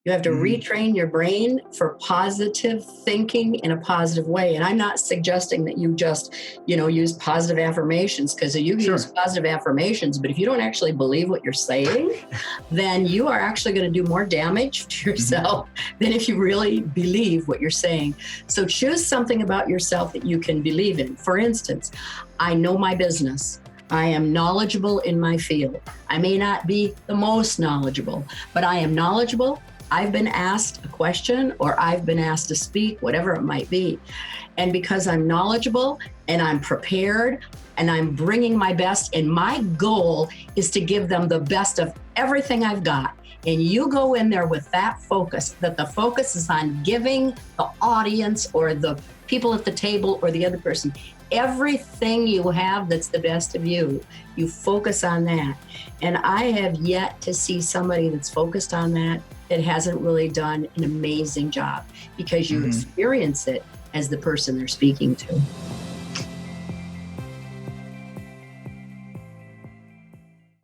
You have to retrain your brain for positive thinking in a positive way. And I'm not suggesting that you just, use positive affirmations, because you use positive affirmations, but if you don't actually believe what you're saying, then you are actually going to do more damage to yourself than if you really believe what you're saying. So choose something about yourself that you can believe in. For instance, I know my business. I am knowledgeable in my field. I may not be the most knowledgeable, but I am knowledgeable. I've been asked a question, or I've been asked to speak, whatever it might be. And because I'm knowledgeable and I'm prepared and I'm bringing my best, and my goal is to give them the best of everything I've got. And you go in there with that focus, that the focus is on giving the audience or the people at the table or the other person everything you have that's the best of you. You focus on that. And I have yet to see somebody that's focused on that hasn't really done an amazing job, because you experience it as the person they're speaking to.